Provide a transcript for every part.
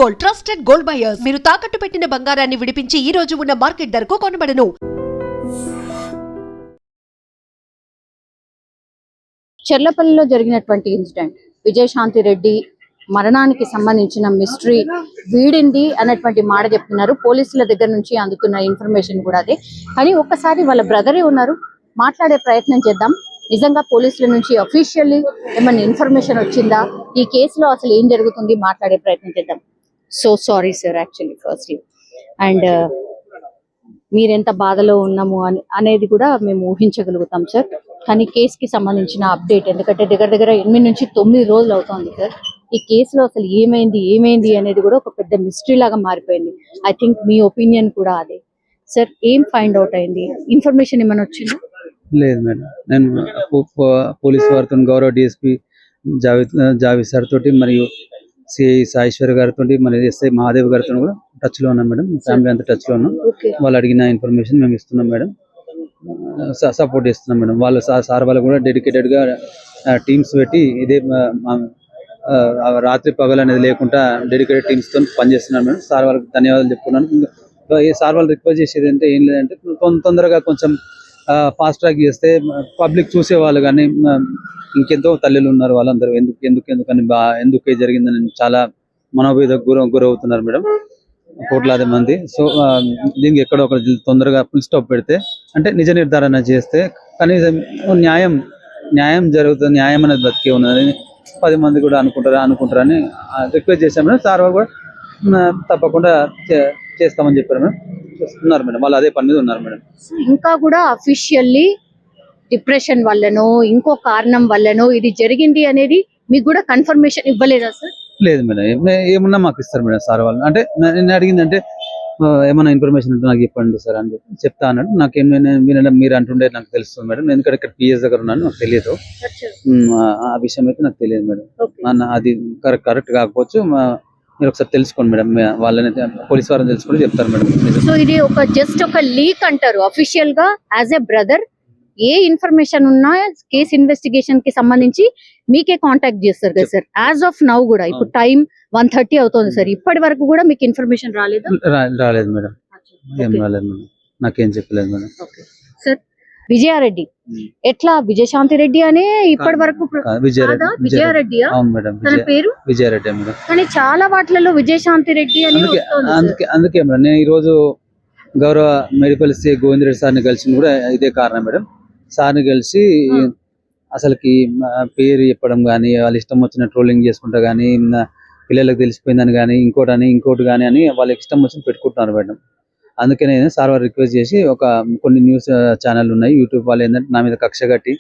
Gold, trusted gold buyers. మీరు తాకట్టు పెట్టిన బంగారాన్ని విడిపించి ఈ రోజు ఉన్న మార్కెట్ ధరకు కొనబడను. చెర్లపల్లిలో జరిగినటువంటి ఇన్సిడెంట్, విజయశాంతి రెడ్డి మరణానికి సంబంధించిన మిస్టరీ వీడింది అన్నటువంటి మాట చెప్తున్నారు. పోలీసుల దగ్గర నుంచి అందుతున్న ఇన్ఫర్మేషన్ కూడా అదే. కానీ ఒక్కసారి వాళ్ళ బ్రదరే ఉన్నారు, మాట్లాడే ప్రయత్నం చేద్దాం. నిజంగా పోలీసుల నుంచి అఫీషియల్లీ ఏమైనా ఇన్ఫర్మేషన్ వచ్చిందా, ఈ కేసులో అసలు ఏం జరుగుతుంది, మాట్లాడే ప్రయత్నం చేద్దాం. So sorry sir, actually firstly and మీరెంత బాధలో ఉన్నాము అనేది కూడా మేము ఊహించగలుగుతాం సార్. కానీ కేసుకి సంబంధించిన అప్డేట్, ఎందుకంటే దగ్గర 8 నుంచి 9 రోజులు అవుతుంది సార్. ఈ కేసులో అసలు ఏమైంది అనేది కూడా ఒక పెద్ద మిస్టరీ లాగా మారిపోయింది. ఐ థింక్ మీ ఒపీనియన్ కూడా అదే సార్. ఏం ఫైండ్ అవుట్ అయింది, ఇన్ఫర్మేషన్ ఏమైనా వచ్చిందా? లేదు మేడం, నేను పోలీస్ వారితో గౌరవ డిఎస్పీ జావేద్ సార్ తోటి మరియు సిఐ సాయేశ్వర్ గారితో మరి ఎస్ఐ మహాదేవ్ గారితో కూడా టచ్ లో ఉన్నాం మేడం. ఫ్యామిలీ అంతా టచ్ లో ఉన్నాం. వాళ్ళు అడిగిన ఇన్ఫర్మేషన్ మేము ఇస్తున్నాం మేడం, సపోర్ట్ చేస్తున్నాం మేడం. వాళ్ళు సార్ వాళ్ళు కూడా డెడికేటెడ్ గా టీమ్స్ పెట్టి ఇదే రాత్రి పగలు అనేది లేకుండా డెడికేటెడ్ టీమ్స్ తో పనిచేస్తున్నాం మేడం. సార్ వాళ్ళకి ధన్యవాదాలు చెప్పుకున్నాను. సార్ వాళ్ళు రిక్వెస్ట్ చేసేది అంటే ఏం లేదంటే తొందరగా కొంచెం ఫాస్ట్ ట్రాక్ చేస్తే పబ్లిక్ చూసేవాళ్ళు, కానీ ఇంకెంతో తల్లులు ఉన్నారు, వాళ్ళందరూ ఎందుకు జరిగిందని చాలా మనోవేదకు గురవుతున్నారు మేడం, కోట్లాది మంది. సో దీనికి ఎక్కడో ఒక తొందరగా ఫుల్ స్టాప్ పెడితే, అంటే నిజ నిర్ధారణ చేస్తే కనీసం న్యాయం జరుగుతుంది, న్యాయం అనేది బతికే ఉన్నది 10 మంది కూడా అనుకుంటారని రిక్వెస్ట్ చేశాం మేడం. సార్ వాళ్ళు కూడా తప్పకుండా చేస్తామని చెప్పారు మేడం. ఉన్నారు మేడం, వాళ్ళు అదే పని మీద ఉన్నారు మేడం. ఇంకా కూడా అఫీషియల్లీ డిప్రెషన్ వల్లనో ఇంకో కారణం వల్లనో ఇది జరిగింది అనేది మీకు కూడా కన్ఫర్మేషన్ ఇవ్వలేదా సార్? లేదు మేడం, ఏమన్నా మాకు ఇస్తారు మేడం సార్ వాళ్ళు. అంటే నేను అడిగిందంటే ఏమన్నా ఇన్ఫర్మేషన్ ఉంటే నాకు చెప్పండి సార్ అని చెప్తా అన్నాడు. నాకేమైనా మీరు అంటుండే నాకు తెలుస్తుంది మేడం, ఎందుకంటే ఇక్కడ పిఎస్ దగ్గర ఉన్నాను, నాకు తెలియదు ఆ విషయం అయితే నాకు తెలియదు మేడం. అది కరెక్ట్ కాకపోవచ్చు, మీరు ఒకసారి తెలుసుకోండి మేడం, వాళ్ళని పోలీస్ వారిని తెలుసుకొని చెప్తారు మేడం. సో ఇది జస్ట్ ఒక లీక్ అంటారు. అఫీషియల్ గా as a brother A information ఉన్నా కేసు ఇన్వెస్టిగేషన్ కి సంబంధించి మీకే కాంటాక్ట్ చేస్తారు కదా సార్. యాజ్ ఆఫ్ నౌ కూడా ఇప్పుడు టైం 1:30 అవుతుంది సార్, ఇప్పటి వరకు కూడా మీకు ఇన్ఫర్మేషన్ రాలేదు? రాలేదు మేడం, ఏం రాలేదు మేడం, నాకేం చెప్పలేదు మేడం. సార్ విజయారెడ్డి ఎట్లా, విజయశాంతి రెడ్డి అనే ఇప్పటి వరకు విజయారెడ్డి తన పేరు విజయారెడ్డి మేడం. కానీ చాలా వాటిలలో విజయశాంతి రెడ్డి అని అందుకే మేడం నేను ఈ రోజు గౌరవ మెడికల్ సి గోవిందరెడ్డి సార్ని కలిసింది కూడా ఇదే కారణం మేడం. సార్ని కలిసి అసలుకి పేరు చెప్పడం కానీ, వాళ్ళ ఇష్టం వచ్చిన ట్రోలింగ్ చేసుకుంటా కానీ, పిల్లలకు తెలిసిపోయిందని కానీ, ఇంకోటి కానీ అని వాళ్ళకి ఇష్టం వచ్చిన పెట్టుకుంటున్నారు మేడం. అందుకే నేను సార్ వారు రిక్వెస్ట్ చేసి కొన్ని న్యూస్ ఛానల్ ఉన్నాయి, యూట్యూబ్ వాళ్ళు ఏంటంటే నా మీద కక్ష కట్టి,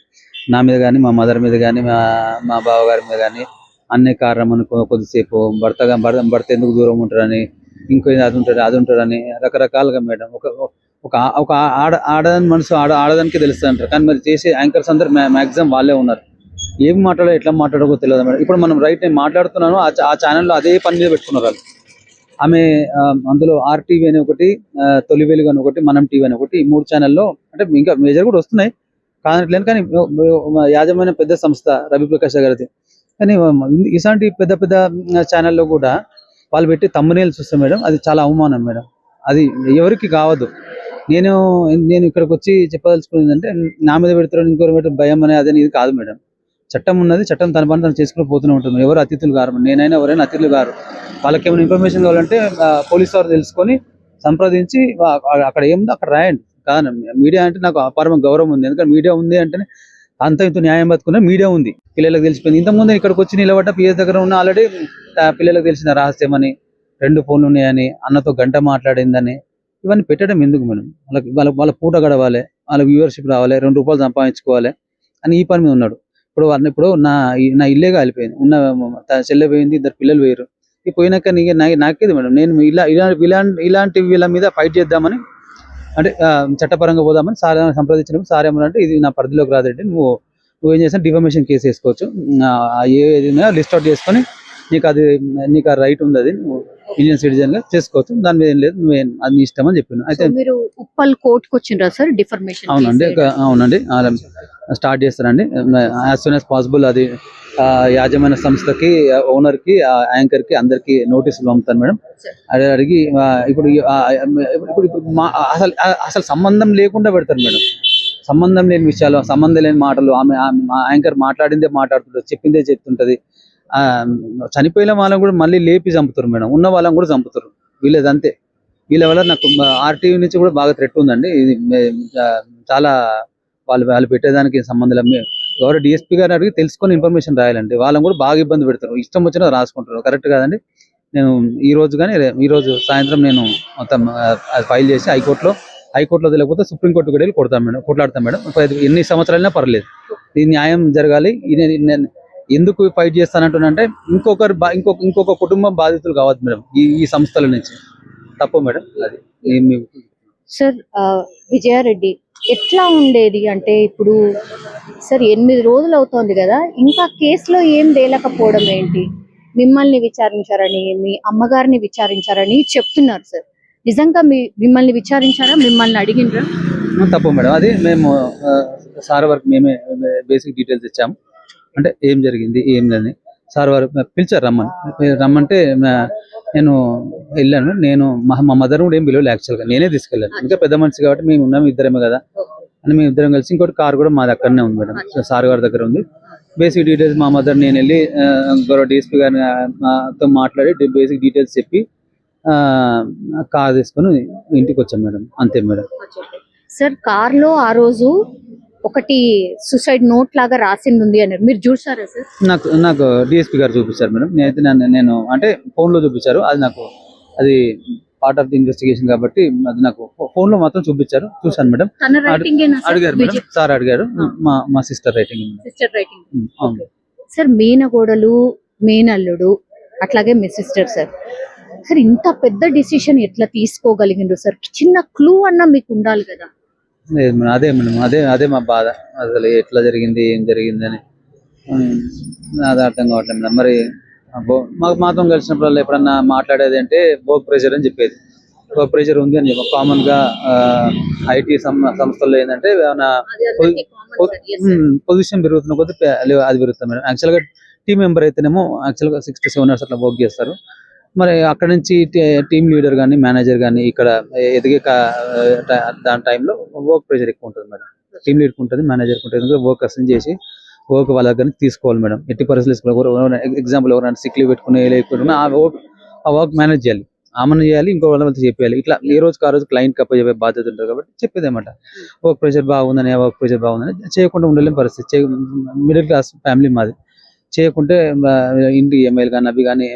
నా మీద కానీ, మా మదర్ మీద కానీ, మా బావగారి మీద కానీ అన్నే కారణం అనుకో, కొద్దిసేపు భర్త ఎందుకు దూరం ఉంటారని, ఇంకో అది ఉంటారని రకరకాలుగా మేడం. ఒక ఆడదాని మనసు ఆడదానికే తెలుస్తుంది అంటారు, కానీ మరి చేసే యాంకర్స్ అందరు మ్యాక్సిమం వాళ్ళే ఉన్నారు. ఏం మాట్లాడో ఎట్లా మాట్లాడకో తెలియదు మేడం. ఇప్పుడు మనం నేను మాట్లాడుతున్నాను, ఆ ఛానల్లో అదే పని మీద పెట్టుకున్నారు వాళ్ళు. ఆమె అందులో RTV అని ఒకటి, తొలి వెలుగు అని ఒకటి, మనం టీవీ అని ఒకటి, ఈ 3 ఛానల్లో అంటే ఇంకా మేజర్ కూడా వస్తున్నాయి కాదట్లేదు. కానీ యాజమాన్య పెద్ద సంస్థ రవి ప్రకాష్ గారిది. కానీ ఇలాంటి పెద్ద ఛానల్లో కూడా వాళ్ళు పెట్టి తమ్మునేలు చూస్తాం మేడం, అది చాలా అవమానం మేడం. అది ఎవరికి కావద్దు. నేను ఇక్కడికి వచ్చి చెప్పదలుచుకున్నది అంటే, నా మీద పెడతారు ఇంకొకరు పెడతారు భయం అనే అదే ఇది కాదు మేడం. చట్టం ఉన్నది, చట్టం తన పని తను చేసుకుని పోతూనే ఉంటుంది. ఎవరు అతిథులు గారు, నేనైనా ఎవరైనా అతిథులు గారు. వాళ్ళకి ఏమైనా ఇన్ఫర్మేషన్ కావాలంటే పోలీసు వారు తెలుసుకొని సంప్రదించి అక్కడ ఏముందో అక్కడ రాయండి. కాదు మీడియా అంటే నాకు అపారమ గౌరవం ఉంది, ఎందుకంటే మీడియా ఉంది అంటేనే ఇంత న్యాయం బతుకున్న మీడియా ఉంది. పిల్లలకు తెలిసిపోయింది. ఇంతకుముందు ఇక్కడికి వచ్చి నిలబడ్డ పిఎస్ దగ్గర ఉన్న ఆల్రెడీ పిల్లలకు తెలిసిన రహస్యం అని, 2 ఫోన్లు ఉన్నాయని, అన్నతో గంట మాట్లాడిందని, ఇవన్నీ పెట్టడం ఎందుకు మేడం? వాళ్ళ పూట గడవాలి, వాళ్ళ వ్యూవర్షిప్ రావాలి, 2 రూపాయలు సంపాదించుకోవాలి అని ఈ పని మీద ఉన్నాడు. ఇప్పుడు నా ఇల్లే కాలిపోయింది, ఉన్న చెల్లె పోయింది, 2 పిల్లలు పోయారు. ఈ పోయినాక నాకేది మేడం, నేను ఇలాంటి వీళ్ళ మీద ఫైట్ చేద్దామని, అంటే చట్టపరంగా పోదామని సార్ సంప్రదించినప్పుడు సార్ ఏమన్నా ఇది నా పరిధిలోకి రాదంటే నువ్వేం చేసినా డిఫమేషన్ కేసు వేసుకోవచ్చు, ఏదైనా లిస్ట్ అవుట్ చేసుకొని నీకు ఆ రైట్ ఉంది, అది నువ్వు ఇండియన్ సిటిజన్ గా చేసుకోవచ్చు, దాని మీద ఏం లేదు, అది నీ ఇష్టం అని చెప్పాను. అయితే మీరు ఉప్పల్ కోర్టుకు వచ్చిండ్రా సార్ డిఫర్మేషన్? అవునండి స్టార్ట్ చేస్తానండి యాజ్ సూన్ యాజ్ పాసిబుల్. అది యాజమాన్య సంస్థకి, ఓనర్కి, యాంకర్కి అందరికి నోటీసులు పంపుతాను మేడం. అదే అడిగి ఇప్పుడు అసలు అసలు సంబంధం లేకుండా పెడతారు మేడం. సంబంధం లేని విషయాలు, సంబంధం లేని మాటలు, ఆమె యాంకర్ మాట్లాడిందే మాట్లాడుతుంటది, చెప్పిందే చెప్తుంటది. చనిపోయిన వాళ్ళని కూడా మళ్ళీ లేపి చంపుతారు మేడం, ఉన్న వాళ్ళని కూడా చంపుతారు. వీళ్ళది అంతే. వీళ్ళ వల్ల నాకు ఆర్టీవీ నుంచి కూడా బాగా థ్రెట్ ఉందండి. ఇది చాలా వాళ్ళు పెట్టేదానికి సంబంధం లేదు. ఎవరో డిఎస్పీ గారు అడిగి తెలుసుకొని ఇన్ఫర్మేషన్ రాయాలండి. వాళ్ళని కూడా బాగా ఇబ్బంది పెడతారు, ఇష్టం వచ్చినా రాసుకుంటారు. కరెక్ట్ కాదండి. నేను ఈ రోజు సాయంత్రం నేను మొత్తం అది ఫైల్ చేసి హైకోర్టులో తెలియకపోతే సుప్రీంకోర్టు కూడా వెళ్ళి కొట్లాడతాం మేడం. ఎన్ని సంవత్సరాలైనా పర్లేదు, ఈ న్యాయం జరగాలి. నేను ఎందుకు ఫైట్ చేస్తానంటున్నానంటే ఇంకొక కుటుంబం బాధితులు కావద్దు మేడం ఈ సంస్థల నుంచి. తప్పు మేడం అది. సార్ విజయారెడ్డి ఎట్లా ఉండేది అంటే ఇప్పుడు సార్ 8 రోజులు అవుతోంది కదా, ఇంకా కేసులో ఏం తేలకపోవడం ఏంటి? మిమ్మల్ని విచారించారని, మీ అమ్మగారిని విచారించారని చెప్తున్నారు సార్. నిజంగా మిమ్మల్ని విచారించారా? మిమ్మల్ని అడిగినరా? తప్పు మేడం. అది మేము సార్ వరకు మేమే బేసిక్ డీటెయిల్స్ ఇచ్చాము. అంటే ఏం జరిగింది ఏందని సార్ వారు పిలిచారు, రమ్మంటే నేను వెళ్ళాను. నేను మా మదర్ కూడా ఏం పిలవలేదు, యాక్చువల్గా నేనే తీసుకెళ్ళాను. ఇంకా పెద్ద మనిషి కాబట్టి మేము ఉన్నాము, ఇద్దరమే కదా అని మేము ఇద్దరం కలిసి. ఇంకోటి కార్ కూడా మాది అక్కడనే ఉంది మేడం, సార్ గారి దగ్గర ఉంది. బేసిక్ డీటెయిల్స్ మా మదర్ నేను వెళ్ళి గౌరవ డిఎస్పీ గారితో మాట్లాడి బేసిక్ డీటెయిల్స్ చెప్పి కార్ తీసుకొని ఇంటికి వచ్చాం మేడం. అంతే మేడం. సార్ కార్లో ఆ రోజు ఒకటి సూసైడ్ నోట్ లాగా రాసింది ఉంది అన్నారు, మీరు చూసారా సార్? నాకు డిఎస్పీ గారు చూపించారు మేడం. నేను అంటే ఫోన్ లో చూపించారు. అది పార్ట్ ఆఫ్ ది ఇన్వెస్టిగేషన్ కాబట్టి అది నాకు ఫోన్ లో మాత్రం చూశాను మేడం. అడిగారు మేడం, సార్ అడిగారు. మా సిస్టర్ రైటింగ్. సార్ మేనగోడలు, మేనల్లుడు, అట్లాగే మీ సిస్టర్ సార్. సార్ ఇంత పెద్ద డిసిషన్ ఎట్లా తీసుకోగలిగిండ్రు సార్? చిన్న క్లూ అన్నా మీకు ఉండాలి కదా. లేదు మేడం, అదే మేడం, అదే మా బాధ. అసలు ఎట్లా జరిగింది, ఏం జరిగింది అని అది అర్థం కావట్లేదు మేడం. మరి మాతో కలిసినప్పుడు ఎప్పుడన్నా మాట్లాడేది అంటే వర్క్ ప్రెషర్ అని చెప్పేది. వర్క్ ప్రెషర్ ఉంది అని చెప్పి కామన్ గా ఐటీ సంస్థల్లో ఏంటంటే పొజిషన్ పెరుగుతున్న కొద్ది అది పెరుగుతుంది మేడం. యాక్చువల్గా టీం మెంబర్ అయితేనేమో యాక్చువల్గా 6 to 7 hours అట్లా వర్క్ చేస్తారు. మరి అక్కడ నుంచి టీమ్ లీడర్ కానీ, మేనేజర్ కానీ ఇక్కడ ఎదిగే దాని టైంలో వర్క్ ప్రెషర్ ఎక్కువ ఉంటుంది మేడం. టీమ్ లీడర్కి ఉంటుంది, మేనేజర్కి ఉంటుంది. ఎందుకంటే వర్క్ అసైన్ చేసి వర్క్ వాళ్ళ దగ్గర తీసుకోవాలి మేడం. ఎట్టి పరిస్థితులు ఎగ్జాంపుల్ ఎవరైనా సిక్ లీవ్ పెట్టుకుని లేకపోయినా ఆ వర్క్ మేనేజ్ చేయాలి, ఆమెను చేయాలి, ఇంకో వాళ్ళతో చెప్పాలి. ఇట్లా ఏ రోజుకి ఆ రోజు క్లయింట్ కప్ప చెప్పే బాధ్యత ఉంటుంది కాబట్టి చెప్పేదేమాట. వర్క్ ప్రెషర్ బాగుందని చేయకుండా ఉండలేని పరిస్థితి. మిడిల్ క్లాస్ ఫ్యామిలీ మాది. చేయకుంటే ఇంటి ఈఎంఐలు కానీ అవి కానీ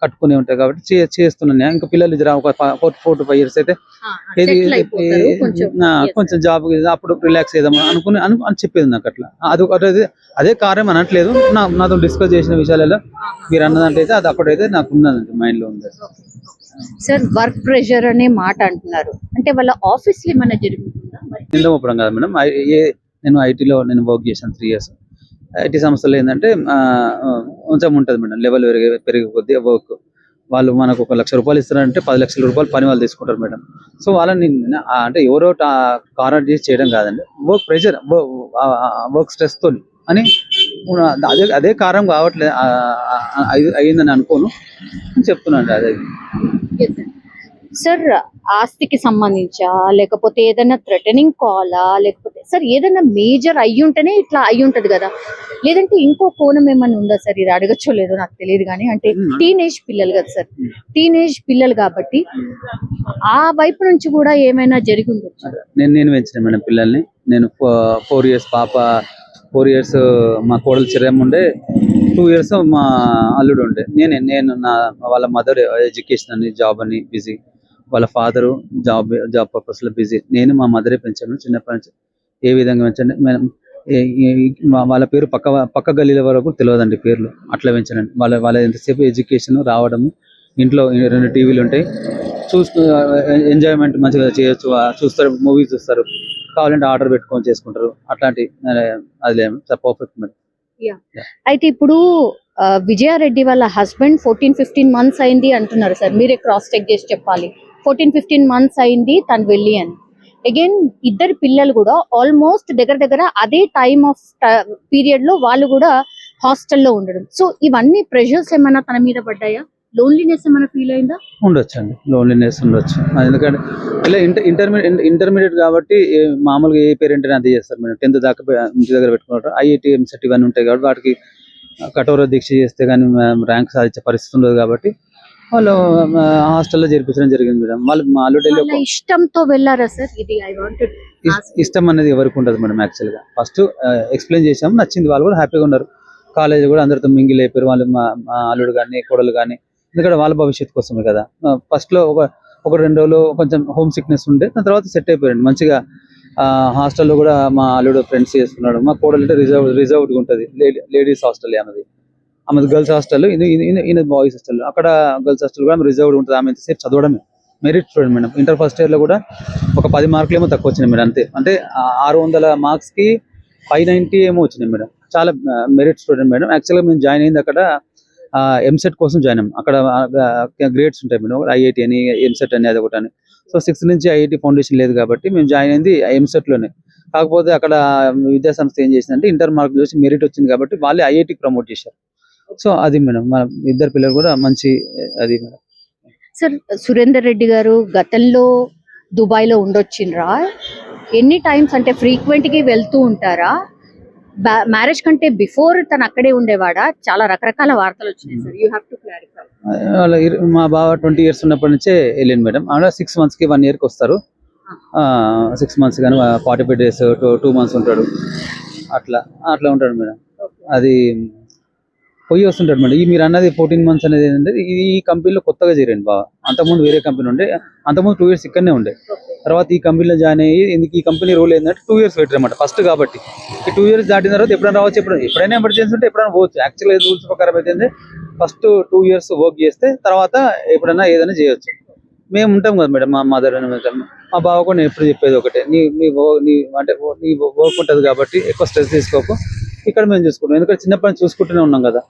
కట్టుకునే ఉంటాయి కాబట్టి చేస్తున్నాను. ఇంకా పిల్లలు ఒక 4 to 5 years అయితే కొంచెం జాబ్ అప్పుడు రిలాక్స్ చేద్దాం అని చెప్పేది నాకు. అట్లా అదే కారణం అనట్లేదు. నాతో డిస్కస్ చేసిన విషయాలలో మీరు అన్నదంటే అయితే అది అప్పుడైతే నాకు ఉన్నదండి, మైండ్ లో ఉంది. సార్ వర్క్ ప్రెషర్ అనే మాట అంటున్నారు, అంటే వాళ్ళ ఆఫీస్ లో ఏమైనా జరుగుతుందా? నిందమోపడం కాదు మేడం. నేను ఐటీలో వర్క్ చేశాను 3 years. ఐటీ సంస్థలు ఏంటంటే కొంచెం ఉంటుంది మేడం, లెవెల్ పెరిగే కొద్దీ వర్క్. వాళ్ళు మనకు 1 లక్ష రూపాయలు ఇస్తారంటే 10 లక్షల రూపాయలు పని వాళ్ళు తీసుకుంటారు మేడం. సో వాళ్ళని అంటే ఎవరో కారణం చేసి చేయడం కాదండి, వర్క్ ప్రెషర్, వర్క్ స్ట్రెస్ తో అని అదే కారణం కావట్లేదు అయ్యిందని అనుకోను, చెప్తున్నాను. అదే సార్ ఆస్తికి సంబంధించా, లేకపోతే ఏదైనా థ్రెటనింగ్ కాలా, లేకపోతే సార్ ఏదైనా మేజర్ అయ్యుంటేనే ఇట్లా అయ్యుంటది కదా, లేదంటే ఇంకో కోణం ఏమైనా ఉందా సార్? ఇది అడగచ్చో లేదో నాకు తెలియదు కానీ, అంటే టీనేజ్ పిల్లలు కదా సార్, టీనేజ్ పిల్లలు కాబట్టి ఆ వైపు నుంచి కూడా ఏమైనా జరిగి ఉండొచ్చు. నేను పెంచిన మేడం పిల్లల్ని. నేను 4 years పాప, 4 years మా కోడలు చిరం ఉండే, 2 years మా అల్లుడు ఉండే. నేను వాళ్ళ మదర్ ఎడ్యుకేషన్ అని, జాబ్ అని బిజీ, వాళ్ళ ఫాదరు జాబ్ పర్పస్ లో బిజీ. నేను మా మదరే పెంచాను చిన్నప్పటి నుంచి. ఏ విధంగా పెంచండి మేడం, వాళ్ళ పేరు పక్క గల్లీల వరకు తెలియదండి పేర్లు, అట్లా పెంచానండి. వాళ్ళ ఎంతసేపు ఎడ్యుకేషన్, రావడము, ఇంట్లో 2 టీవీలు ఉంటాయి, చూస్తూ ఎంజాయ్మెంట్ మంచిగా చేయొచ్చు. చూస్తారు, మూవీస్ చూస్తారు, కావాలంటే ఆర్డర్ పెట్టుకొని చేసుకుంటారు. అట్లాంటి అది పర్ఫెక్ట్ మేడం. అయితే ఇప్పుడు విజయారెడ్డి వాళ్ళ హస్బెండ్ 14-15 months అయింది అంటున్నారు సార్, మీరే క్రాస్ చెక్ చేసి చెప్పాలి. 14-15 months అయింది తను వెళ్ళి అని. అగైన్ ఇద్దరు పిల్లలు కూడా ఆల్మోస్ట్ దగ్గర అదే టైమ్ ఆఫ్ పీరియడ్ లో వాళ్ళు కూడా హాస్టల్లో ఉండడం, సో ఇవన్నీ ప్రెషర్స్ ఏమైనా తన మీద పడ్డాయా? లోన్లీనెస్ ఏమైనా ఫీల్ అయిందా? ఉండొచ్చు అండి, లోన్లీనెస్ ఉండొచ్చు. ఎందుకంటే ఇలా ఇంటర్మీడియట్ కాబట్టి మామూలుగా ఏ పేరెంట్ అయినా అది చేస్తారు మేడం. 10th దాకా ఇంటి దగ్గర పెట్టుకుంటారు. ఐఐటి ఎంసెట్ ఇవన్నీ ఉంటాయి కాబట్టి వాటికి కఠోర దీక్ష చేస్తే కానీ ర్యాంక్ సాధించే పరిస్థితి ఉండదు కాబట్టి వాళ్ళు హాస్టల్లో చేర్పించడం జరిగింది మేడం. వాళ్ళు మా ఆల్రెడీ వాళ్ళ ఇష్టంతో వెళ్ళారా సార్? ఇది ఐ వాంటెడ్ ఇష్టం అనేది ఎవరికి ఉండదు మేడం. యాక్చువల్గా ఫస్ట్ ఎక్స్ప్లెయిన్ చేసాము, నచ్చింది, వాళ్ళు కూడా హ్యాపీగా ఉన్నారు. కాలేజ్ కూడా అందరితో మింగిల్ అయిపోయారు వాళ్ళు, మా అల్లుడు కానీ కోడలు కానీ. ఎందుకంటే వాళ్ళ భవిష్యత్తు కోసమే కదా. ఫస్ట్ లో ఒక 2 రోజులు కొంచెం హోమ్ సిక్నెస్ ఉండే, దాని తర్వాత సెట్ అయిపోయాడు మంచిగా. హాస్టల్లో కూడా మా అల్లుడు ఫ్రెండ్స్ చేసుకున్నాడు. మా కోడలు అంటే రిజర్వ్డ్గా ఉంటుంది, లేడీస్ హాస్టల్ అన్నది. ఆమెది గర్ల్స్ హాస్టల్, ఈయన బాయ్స్ హాస్టల్. అక్కడ గర్ల్స్ హాస్టల్ కూడా రిజర్వ్డ్ ఉంటుంది. ఆమె ఎంతసేపు చదవడమే, merit student madam. Inter first year లో కూడా ఒక 10 మార్కులు ఏమో తక్కువ వచ్చినాయి మేడం, అంతే. అంటే 600 మార్క్స్ కి 590 ఏమో వచ్చినాయి మేడం. చాలా మెరిట్ స్టూడెంట్ మేడం. యాక్చువల్గా మేము జాయిన్ అయింది అక్కడ ఎంసెట్ కోసం జాయిన్ అయ్యాం. అక్కడ గ్రేడ్స్ ఉంటాయి మేడం, ఐఐటి అని ఎంసెట్ అని అది ఒకటి అని. సో 6th నుంచి ఐఐటి ఫౌండేషన్ లేదు కాబట్టి మేము జాయిన్ అయింది ఎంసెట్ లోనే. కాకపోతే అక్కడ విద్యా సంస్థ ఏం చేసిందంటే ఇంటర్ మార్క్ చూసి మెరిట్ వచ్చింది కాబట్టి వాళ్ళే ఐఐటికి ప్రమోట్ చేశారు. సో అది మేడం, మన ఇద్దరు పిల్లలు కూడా మంచి అది మేడం. సార్, సురేందర్ రెడ్డి గారు గతంలో దుబాయ్ లో ఉండొచ్చిండ్రా? ఎన్ని టైమ్స్ అంటే ఫ్రీక్వెంట్ గా వెళ్తూ ఉంటారా? మ్యారేజ్ కంటే బిఫోర్ తను అక్కడే ఉండేవాడా? చాలా రకరకాల వార్తలు వచ్చినాయి sir, you have to clarify. మా బావ 20 years ఉన్నప్పటి నుంచే వెళ్ళింది మేడం. ఆవిడ 6 months కి 1 year కి వస్తారు. 6 months కానీ 45 days 2 months ఉంటాడు. అట్లా ఉంటాడు మేడం. అది పోయి వస్తుంటాడు మేడం. మీరు అన్నది 14 months అనేది ఏంటంటే ఈ కంపెనీలో కొత్తగా చేరండి బావ. అంతకుముందు వేరే కంపెనీ ఉండే, అంతకుముందు 2 years ఇక్కడనే ఉండే. తర్వాత ఈ కంపెనీలో జాయిన్ అయ్యి ఎందుకు ఈ కంపెనీ రూల్ ఏంటంటే 2 years పెట్టారన్నమాట ఫస్ట్. కాబట్టి ఈ 2 years దాటిన తర్వాత ఎప్పుడైనా రావచ్చు, ఎప్పుడైనా ఎమర్జెన్సీ ఉంటే ఎప్పుడైనా పోవచ్చు. యాక్చువల్గా రూల్స్ ప్రకారం అయితే ఫస్ట్ 2 years వర్క్ చేస్తే తర్వాత ఎప్పుడైనా ఏదైనా చేయొచ్చు. మేము ఉంటాం కదా మేడం, మా మదర్ అని మా బావ కూడా నేను ఎప్పుడు చెప్పేది ఒకటే, నీ వర్క్ ఉంటుంది కాబట్టి ఎక్కువ స్ట్రెస్ తీసుకోకు, ఇక్కడ మేము చూసుకుంటాం. ఎందుకంటే చిన్నప్పటి నుంచి చూసుకుంటూనే ఉన్నాం కదా.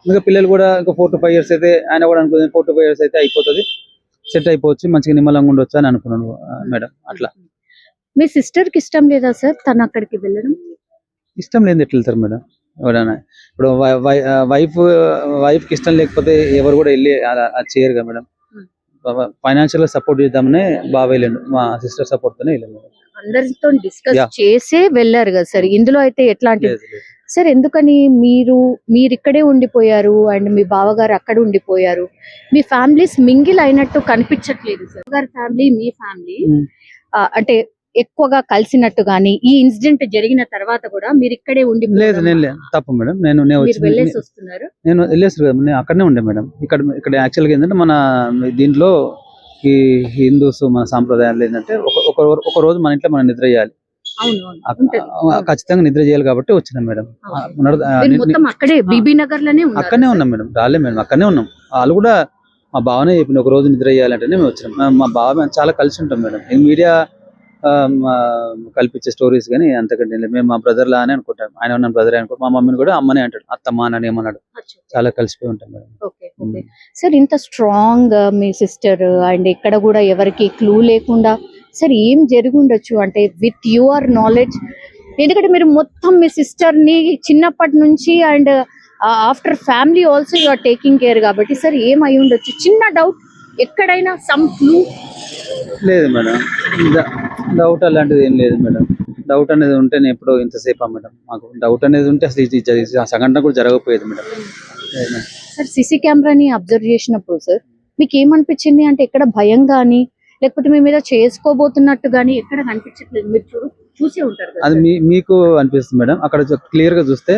ఇంకా పిల్లలు కూడా ఇంకా 4 to 5 years అయితే ఆయన కూడా అనుకుంది 4 to 5 years అయితే అయిపోతుంది, సెట్ అయిపోవచ్చు, మంచిగా నిమ్మలంగా ఉండొచ్చు అని అనుకున్నాను మేడం. అట్లా మీ సిస్టర్ కి ఇష్టం లేదా సార్ తను అక్కడికి వెళ్ళడం? ఇష్టం లేదు ఎట్లా వెళ్తారు మేడం ఎవరైనా? ఇప్పుడు వైఫ్ కి ఇష్టం లేకపోతే ఎవరు కూడా వెళ్ళి చేయరు కదా మేడం. ఫైనాన్షియల్ గా సపోర్ట్ చేద్దామనే బాగా వెళ్ళండు, మా సిస్టర్ సపోర్ట్ తోనే వెళ్ళాను మేడం. అందరితో డిస్కస్ చేసే వెళ్ళారు కదా సార్. ఇందులో అయితే ఎట్లాంటి సార్, ఎందుకని మీరు ఇక్కడే ఉండిపోయారు అండ్ మీ బావగారు అక్కడ ఉండిపోయారు? మీ ఫ్యామిలీస్ మింగిల్ అయినట్టు కనిపించట్లేదు సార్. గారి ఫ్యామిలీ మీ ఫ్యామిలీ అంటే ఎక్కువగా కలిసినట్టు గానీ ఈ ఇన్సిడెంట్ జరిగిన తర్వాత కూడా మీరు ఇక్కడే ఉండి లేదు. నేను తప్పు మేడం, నేను వెళ్ళేసి వస్తున్నారు. నేను వెళ్ళేసి కదా, నేను అక్కడనే ఉండే మేడం. ఇక్కడ యాక్చువల్గా ఏంటంటే మన దీంట్లో ఈ హిందూస్ మన సాంప్రదాయాలు ఏంటంటే ఒక రోజు మన ఇంట్లో మనం నిద్ర చేయాలి, ఖచ్చితంగా నిద్ర చేయాలి కాబట్టి వచ్చినాం మేడం. అక్కడే బీబీ నగర్ లోనే అక్కడనే ఉన్నాం మేడం, రాలే మేడం, అక్కడనే ఉన్నాం. వాళ్ళు కూడా మా బావనే చెప్పిన ఒక రోజు నిద్ర చేయాలంటే మేము వచ్చినాం. మా బావ మేము చాలా కలిసి ఉంటాం మేడం. మీడియా కల్పించే స్టోరీస్ కానీ అంతకంటే మేము మా బ్రదర్ లానే అనుకుంటాం. ఆయన ఉన్న బ్రదర్ అనుకో, మా మమ్మీని కూడా అమ్మనే అంటాడు, అత్తమ్మ అని ఏమన్నాడు. చాలా కలిసిపోయి ఉంటాం మేడం. సార్, ఇంత స్ట్రాంగ్ మీ సిస్టర్ అండ్ ఇక్కడ కూడా ఎవరికి క్లూ లేకుండా సార్ ఏం జరిగి ఉండొచ్చు అంటే విత్ యువర్ నాలెడ్జ్? ఎందుకంటే మీరు మొత్తం మీ సిస్టర్ ని చిన్నప్పటి నుంచి and after family also you are taking care కాబట్టి సార్ ఏం అయి ఉండొచ్చు? చిన్న డౌట్ ఎక్కడైనా సమ్ క్లూ? లేదు మేడం, డౌట్ అలాంటిది ఏం లేదు మేడం. డౌట్ అనేది ఉంటే నేను ఎప్పుడో ఇంతసేపా మేడం, మాకు డౌట్ అనేది ఉంటే అసలు ఆ సంఘటన కూడా జరగకపోయేది మేడం. సార్, సీసీ కెమెరాని అబ్జర్వ్ చేసినప్పుడు సార్ మీకు ఏమనిపించింది? అంటే ఎక్కడ భయం కానీ లేకపోతే మీ మీద చేసుకోబోతున్నట్టు కానీ ఎక్కడ కనిపించట్లేదు? మీరు చూసే ఉంటారు అది మీకు అనిపిస్తుంది మేడం. అక్కడ క్లియర్ గా చూస్తే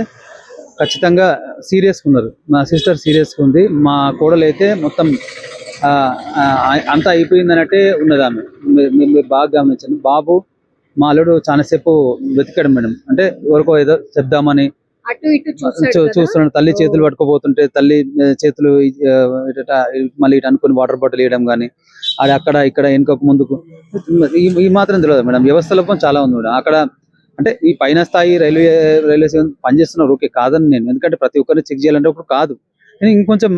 ఖచ్చితంగా సీరియస్ ఉన్నారు. మా సిస్టర్ సీరియస్ ఉంది, మా కోడలు అయితే మొత్తం అంతా అయిపోయింది అన్నట్టే ఉన్నది ఆమె. మీరు బాగా గమనించండి. బాబు మా అల్లుడు చాలాసేపు వెతికాడు మేడం, అంటే ఎవరికో ఏదో చెప్దామని చూస్తున్నాడు. తల్లి చేతులు పట్టుకోబోతుంటే తల్లి చేతులు మళ్ళీ ఇటు అనుకుని వాటర్ బాటిల్ వేయడం కానీ, అది అక్కడ ఇక్కడ వెనుక ముందుకు ఈ మాత్రం తెలియదు మేడం. వ్యవస్థ లోపం చాలా ఉంది మేడం అక్కడ. అంటే ఈ పైన స్థాయి రైల్వే పనిచేస్తున్నారు, ఓకే కాదని నేను, ఎందుకంటే ప్రతి ఒక్కరిని చెక్ చేయాలంటే ఇప్పుడు కాదు. ఇంకొంచెం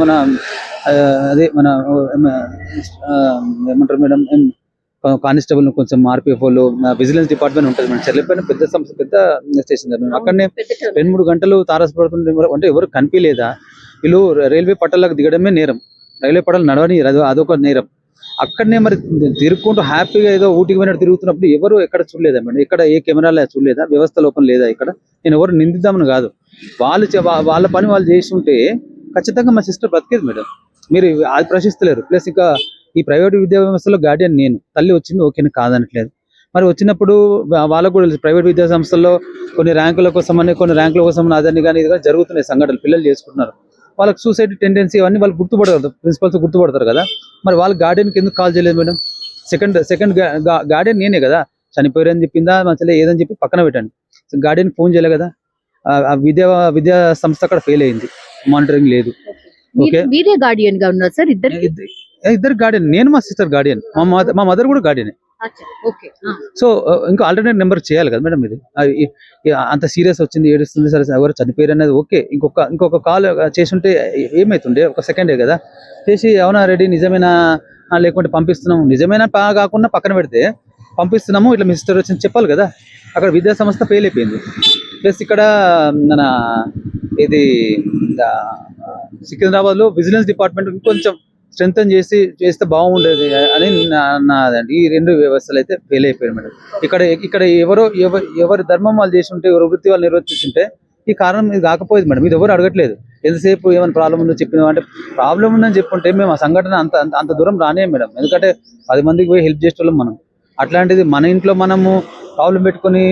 మన అదే మన ఏమంటారు మేడం, కానిస్టేబుల్ కొంచెం ఆర్పిఎఫ్ వాళ్ళు విజిలెన్స్ డిపార్ట్మెంట్ ఉంటుంది మేడం. చెర్లపల్లి పెద్ద సంస్థ, పెద్ద స్టేషన్ కదా మేడం. అక్కడనే 2-3 గంటలు తారసపడుతుంటే అంటే ఎవరు కనిపించలేదా? వీళ్ళు రైల్వే పట్టాలకు దిగడమే నేరం, రైల్వే పట్టాలు నడవని అదొక నేరం. అక్కడనే మరి తిరుగుకుంటూ హ్యాపీగా ఏదో ఊటికి పోయినట్టు తిరుగుతున్నప్పుడు ఎవరు ఎక్కడ చూడలేదా మేడం? ఇక్కడ ఏ కెమెరాలో చూడలేదా? వ్యవస్థ లోపం లేదా ఇక్కడ? నేను ఎవరు నిందిద్దామని కాదు, వాళ్ళ పని వాళ్ళు చేసి ఉంటే ఖచ్చితంగా మా సిస్టర్ బతికేది మేడం. మీరు అది ప్రశ్నిస్తలేరు. ప్లస్ ఇంకా ఈ ప్రైవేట్ విద్యా వ్యవస్థలో గార్డియన్ నేను, తల్లి వచ్చింది ఓకే కాదనట్లేదు. మరి వచ్చినప్పుడు వాళ్ళకు కూడా తెలుసు ప్రైవేట్ విద్యా సంస్థల్లో కొన్ని ర్యాంకుల కోసం అదని కానీ ఇది కానీ జరుగుతున్నాయి సంఘటనలు, పిల్లలు చేసుకుంటున్నారు. వాళ్ళకి సూసైడ్ టెండెన్సీ అవన్నీ వాళ్ళు గుర్తుపడతారు, ప్రిన్సిపల్స్ గుర్తుపడతారు కదా. మరి వాళ్ళ గార్డియన్కి ఎందుకు కాల్ చేయలేదు మేడం? సెకండ్ గార్డియన్ నేనే కదా. చనిపోయారని చెప్పిందా మంచిగా ఏదని చెప్పి పక్కన పెట్టండి, గార్డియన్ ఫోన్ చేయలే కదా. ఆ విద్యా సంస్థ అక్కడ ఫెయిల్ అయింది, మానిటరింగ్ లేదు. ఓకే, మీరే గార్డియన్ గా ఉన్నారు సార్? ఇద్దరు గార్డియన్, నేను మా సిస్టర్ గార్డియన్, మా మదర్ కూడా గార్డియన్. సో ఇంకా ఆల్టర్నేట్ నెంబర్ చేయాలి కదా మేడం. ఇది అంత సీరియస్ వచ్చింది, ఏడుస్తుంది, సరే ఎవరు చనిపోయారు అనేది ఓకే. ఇంకొక కాల్ చేసుంటే ఏమైతుండే? ఒక సెకండే కదా చేసి, అవునా రెడీ నిజమేనా లేకుంటే పంపిస్తున్నాము, నిజమేనా కాకుండా పక్కన పెడితే పంపిస్తున్నాము ఇట్లా మీ సిస్టర్ వచ్చింది చెప్పాలి కదా. అక్కడ విద్యా సంస్థ ఫెయిల్ అయిపోయింది. ప్లస్ ఇక్కడ మన ఇది సికింద్రాబాద్ లో విజిలెన్స్ డిపార్ట్మెంట్ ఇంకొంచెం స్ట్రెంథన్ చేస్తే బాగుండేది అని నాదండి. ఈ 2 వ్యవస్థలు అయితే ఫెయిల్ అయిపోయాయి మేడం. ఇక్కడ ఎవరి ధర్మం వాళ్ళు చేసి ఉంటే, ఎవరి వృత్తి వాళ్ళు నిర్వర్తించుంటే ఈ కారణం ఇది కాకపోయేది మేడం. ఇది ఎవరు అడగట్లేదు. ఎంతసేపు ఏమైనా ప్రాబ్లం ఉందో చెప్పినా అంటే, ప్రాబ్లం ఉందని చెప్పుంటే మేము ఆ సంఘటన అంత దూరం రానే మేడం. ఎందుకంటే 10 మందికి పోయి హెల్ప్ చేసేవాళ్ళం మనం. అట్లాంటిది మన ఇంట్లో మనము ప్రాబ్లం పెట్టుకుని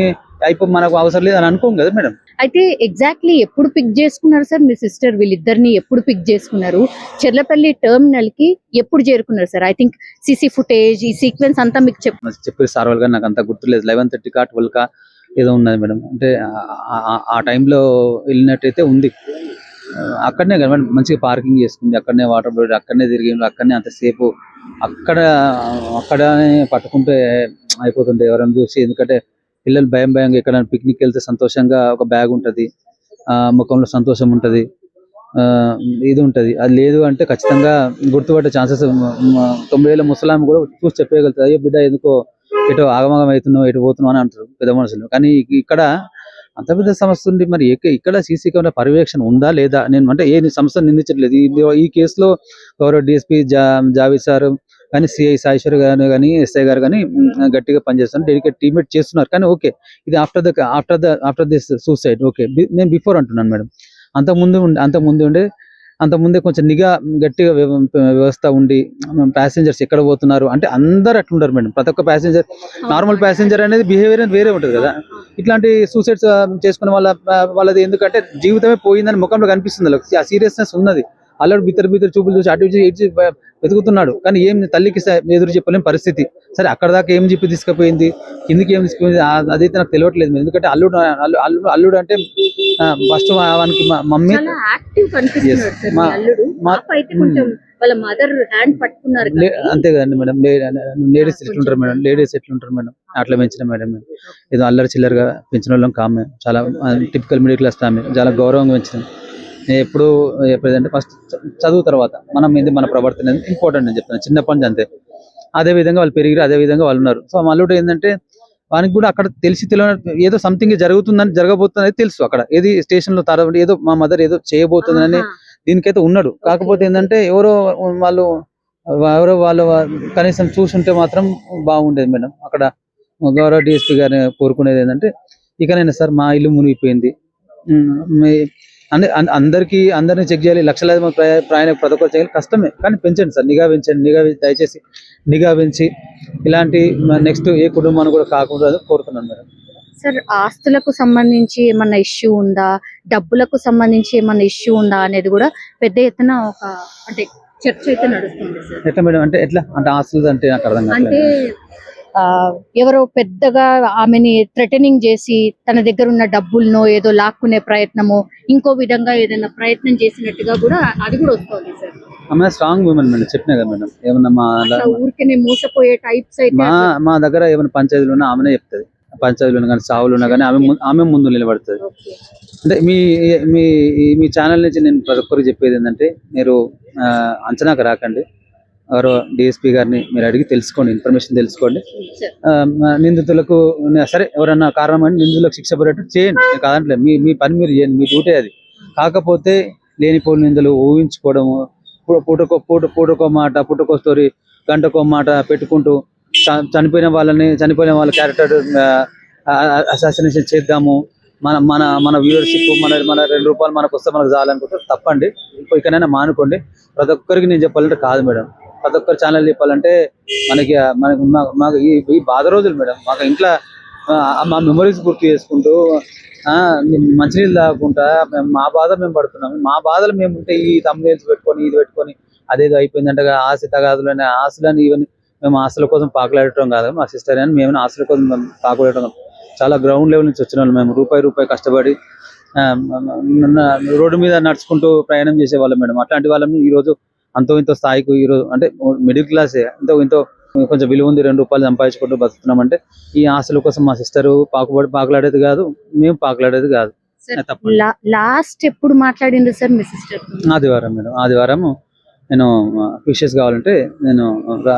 మనకు అవసరం లేదు అని అనుకోం కదా మేడం. అయితే ఎగ్జాక్ట్లీ ఎప్పుడు పిక్ చేసుకున్నారు సార్ మీ సిస్టర్? వీళ్ళిద్దరిని ఎప్పుడు పిక్ చేసుకున్నారు? చెర్లపల్లి టెర్మినల్ కి ఎప్పుడు చేరుకున్నారు sir? I think CC footage, ఈ సీక్వెన్స్ అంతా మీకు చెప్పారు సార్ వాళ్ళు, కానీ నాకు అంత గుర్తులేదు. 11:30 12 ఏదో ఉన్నది మేడం. అంటే ఆ టైంలో వెళ్ళినట్టయితే ఉంది. అక్కడనే కదా మేడం మంచిగా పార్కింగ్ చేసుకుంది, అక్కడనే వాటర్ బాటిల్ అక్కడనే తిరిగి, అక్కడనే అంతసేపు అక్కడనే పట్టుకుంటే అయిపోతుండే ఎవరైనా చూసి. ఎందుకంటే పిల్లలు భయంగా ఎక్కడ పిక్నిక్ వెళ్తే సంతోషంగా ఒక బ్యాగ్ ఉంటుంది, ముఖంలో సంతోషం ఉంటుంది, ఇది ఉంటుంది. అది లేదు అంటే ఖచ్చితంగా గుర్తుపట్టే ఛాన్సెస్ 90 ఏళ్ళ ముసలాం కూడా చూసి చెప్పగలుగుతుంది, అయ్యో బిడ్డ ఎందుకో ఎటో ఆగమగం అవుతున్నావు, ఎటు పోతున్నావు అని అంటారు పెద్ద మనుషులు. కానీ ఇక్కడ అంత పెద్ద సమస్య ఉంది. మరి ఇక్కడ సీసీ కెమెరా పర్యవేక్షణ ఉందా లేదా? నేను అంటే ఏ సంస్థ నిందించట్లేదు. ఈ కేసులో గౌరవ డిఎస్పీ జావేద్ సార్ కానీ, సిఐ సాయేశ్వర్ గారు కానీ, ఎస్ఐ గారు కానీ గట్టిగా పనిచేస్తున్నారు, డెడికేట్ టీమేట్ చేస్తున్నారు. కానీ ఓకే, ఇది ఆఫ్టర్ దిస్ సూసైడ్ ఓకే. నేను బిఫోర్ అంటున్నాను మేడం. అంతకుముందే కొంచెం నిఘా గట్టిగా వ్యవస్థ ఉండి, ప్యాసింజర్స్ ఎక్కడ పోతున్నారు అంటే అందరు అట్లుంటారు మేడం. ప్రతి ఒక్క ప్యాసింజర్, నార్మల్ ప్యాసింజర్ అనేది బిహేవియర్ అనేది వేరే ఉంటుంది కదా. ఇట్లాంటి సూసైడ్స్ చేసుకునే వాళ్ళది ఎందుకంటే జీవితమే పోయిందని ముఖంలో కనిపిస్తుంది వాళ్ళకి, ఆ సీరియస్నెస్ ఉన్నది. అల్లుడు బిత్తర చూపులు చూసి అటు ఇటు వెతుకుతున్నాడు, కానీ ఏం తల్లికి ఎదురు చెప్పలేని పరిస్థితి. సరే అక్కడ దాకా ఏం చెప్పి తీసుకుపోయింది, కిందికి ఏం తీసుకుపోయింది అదైతే నాకు తెలియట్లేదు. ఎందుకంటే అల్లుడు అంటే ఫస్ట్ వానికి మమ్మీ అంతే కదండి మేడం. లేడీస్ ఎట్లుంటారు మేడం, అట్లా పెంచిన మేడం. ఏదో అల్లరి చిల్లరగా పెంచిన వాళ్ళం కామె, చాలా టిపికల్ మిడిల్ క్లాస్ ఫ్యామిలీ, చాలా గౌరవంగా పెంచినాం. ఎప్పుడు ఎప్పుడంటే ఫస్ట్ చదువు తర్వాత మన ప్రవర్తన ఇంపార్టెంట్ అని చెప్తాను చిన్నప్పటి నుంచి. అంతే అదే విధంగా వాళ్ళు పెరిగారు, అదే విధంగా వాళ్ళు ఉన్నారు. సో అల్లుడు ఏంటంటే వానికి కూడా అక్కడ తెలియని ఏదో సంథింగ్ జరగబోతుందని తెలుసు. అక్కడ ఏది స్టేషన్ లో ఏదో మా మదర్ ఏదో చేయబోతుందని దీనికైతే ఉన్నాడు. కాకపోతే ఏంటంటే ఎవరో వాళ్ళు కనీసం చూసుంటే మాత్రం బాగుండేది మేడం. అక్కడ గౌరవ డిఎస్పీ గారిని కోరుకునేది ఏంటంటే, ఇకనైనా సార్ మా ఇల్లు మునిగిపోయింది, అందరినీ చెక్ చేయాలి, లక్షలాది ప్రయాణికులు ప్రతి ఒక్కరు చేయాలి, కష్టమే. కానీ పెంచండి సార్, దయచేసి నిఘా పెంచి ఇలాంటి నెక్స్ట్ ఏ కుటుంబాన్ని కూడా కాకుండా కోరుతున్నాను మేడం. సార్ ఆస్తులకు సంబంధించి ఏమన్నా ఇష్యూ ఉందా, డబ్బులకు సంబంధించి ఏమన్నా ఇష్యూ ఉందా అనేది కూడా పెద్ద ఎత్తున ఒక అంటే చర్చ అయితే నడుస్తుంది సార్. ఎట్లా మేడం? అంటే ఎట్లా అంటే ఆస్తులు అంటే నాకు అర్థం కాదు. అంటే ఎవరో పెద్దగా ఆమెని థ్రెటనింగ్ చేసి తన దగ్గర ఉన్న డబ్బులను ఏదో లాక్కునే ప్రయత్నము, ఇంకో విధంగా ఏదైనా ప్రయత్నం చేసినట్టుగా కూడా అది కూడా వస్తుంది సార్. ఆమె స్ట్రాంగ్ ఉమెన్ మేడం, చెప్పినా కదా మేడం. ఏమన్నా ఊరికే మోసపోయే టైప్స్ అయితే మా దగ్గర ఏమైనా పంచాయతీలు ఉన్నా ఆమెనే చెప్తుంది. పంచాయతీలు కానీ సావులు ఉన్నా కానీ ఆమె ముందు నిలబడుతుంది. అంటే మీ ఛానల్ నుంచి నేను ప్రతి ఒక్కరికి చెప్పేది ఏంటంటే, మీరు అంచనాకు రాకండి. ఎవరో డిఎస్పీ గారిని మీరు అడిగి తెలుసుకోండి, ఇన్ఫర్మేషన్ తెలుసుకోండి. సార్ నిందితులకు సరే ఎవరన్నా కారణం అని నిందితులకు శిక్ష పడేటట్టు చేయండి, నేను కాదంటలే. మీ మీ పని మీరు చేయండి, మీ డ్యూటీ అది. కాకపోతే లేనిపోని నిందలు ఊహించుకోవడము, పూటకో మాట, పూటకో స్టోరీ, గంటకో మాట పెట్టుకుంటూ చనిపోయిన వాళ్ళ క్యారెక్టర్ అసాసినేషన్ చేద్దాము, మన మన మన వ్యూవర్షిప్ మన మన ₹2 మనకు వస్తే మనకు చాలనుకుంటే తప్పండి. ఇకనైనా మానుకోండి. ప్రతి ఒక్కరికి నేను చెప్పాలంటే కాదు మేడం, ప్రతి ఒక్కరి ఛానల్ చెప్పాలంటే మనకి మాకు ఈ బాధ రోజులు మేడం. మాకు ఇంట్లో మా మెమరీస్ గుర్తు చేసుకుంటూ మంచినీళ్ళు తాగుకుంటా మా బాధ మేము పడుతున్నాము. మా బాధలు మేము ఉంటే ఈ తమ్ముళ్ళు పెట్టుకొని ఇది పెట్టుకొని అదేదో అయిపోయిందంటే ఆశ తగాదులని ఆశలని ఇవన్నీ మేము ఆశల కోసం పాకులాడటం కాదు. మా సిస్టర్ అని మేము ఆశల కోసం పాకులాడటం కాదు. చాలా గ్రౌండ్ లెవెల్ నుంచి వచ్చిన వాళ్ళు మేము. రూపాయి కష్టపడి రోడ్డు మీద నడుచుకుంటూ ప్రయాణం చేసేవాళ్ళం మేడం. అట్లాంటి వాళ్ళని ఈరోజు అంతో ఇంతో స్థాయికి ఈరోజు అంటే మిడిల్ క్లాసే ఇంతో కొంచెం విలువ ఉంది, ₹2 సంపాదించుకుంటూ బతుకుతున్నామంటే ఈ ఆశల కోసం మా సిస్టరు పాకులాడేది కాదు, మేము పాకులాడేది కాదు. తప్ప లాస్ట్ ఎప్పుడు మాట్లాడిండ్రు సార్ మీ సిస్టర్? ఆదివారం మేడం. ఆదివారం నేను ఫిషెస్ కావాలంటే నేను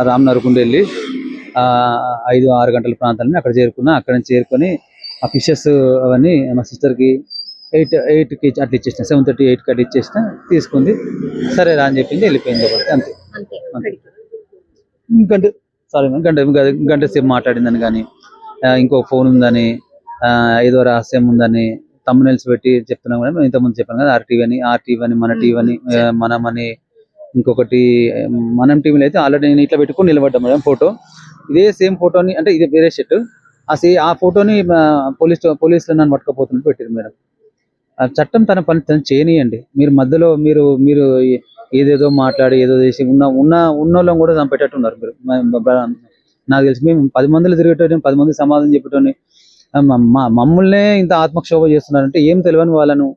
రామ్నగర్కుండి వెళ్ళి 5-6 గంటల ప్రాంతాన్ని అక్కడ చేరుకున్నా. అక్కడ నుంచి చేరుకొని ఆ ఫిషెస్ అవన్నీ మా సిస్టర్కి 8కి అట్లా ఇచ్చేసిన, 7:30, 8కి అట్లా ఇచ్చేసిన. తీసుకుంది, సరే రా అని చెప్పింది, వెళ్ళిపోయింది. ఒకటి అంతే. గంట సారీ గంట సేపు మాట్లాడిందని కానీ ఇంకో ఫోన్ ఉందని ఏదో రహస్యం ఉందని తమ్మునెల్స్ పెట్టి చెప్తున్నాం కూడా. మేము ఇంతకుముందు చెప్పాను కదా, ఆర్టీవీ అని మన టీవీ అని మనమని ఇంకొకటి మనం టీవీలో అయితే ఆల్రెడీ నేను ఇట్లా పెట్టుకుని నిలబడ్డా మేడం. ఫోటో ఇదే సేమ్ ఫోటోని, అంటే ఇది వేరే షర్ట్, ఆ ఫోటోని పోలీసులు నన్ను పట్టుకపోతున్నట్టు పెట్టారు మేడం. చట్టం తన పని తను చేయనియండి. మీరు మధ్యలో మీరు ఏదేదో మాట్లాడి ఏదో చేసి ఉన్నోళ్ళం కూడా చంపేటట్టున్నారు మీరు. నాకు తెలిసి మేము 10 మందిలో తిరిగేటోని, 10 మంది సమాధానం చెప్పేటోని, మమ్మల్నే ఇంత ఆత్మక్షోభ చేస్తున్నారంటే ఏం తెలియని వాళ్ళను,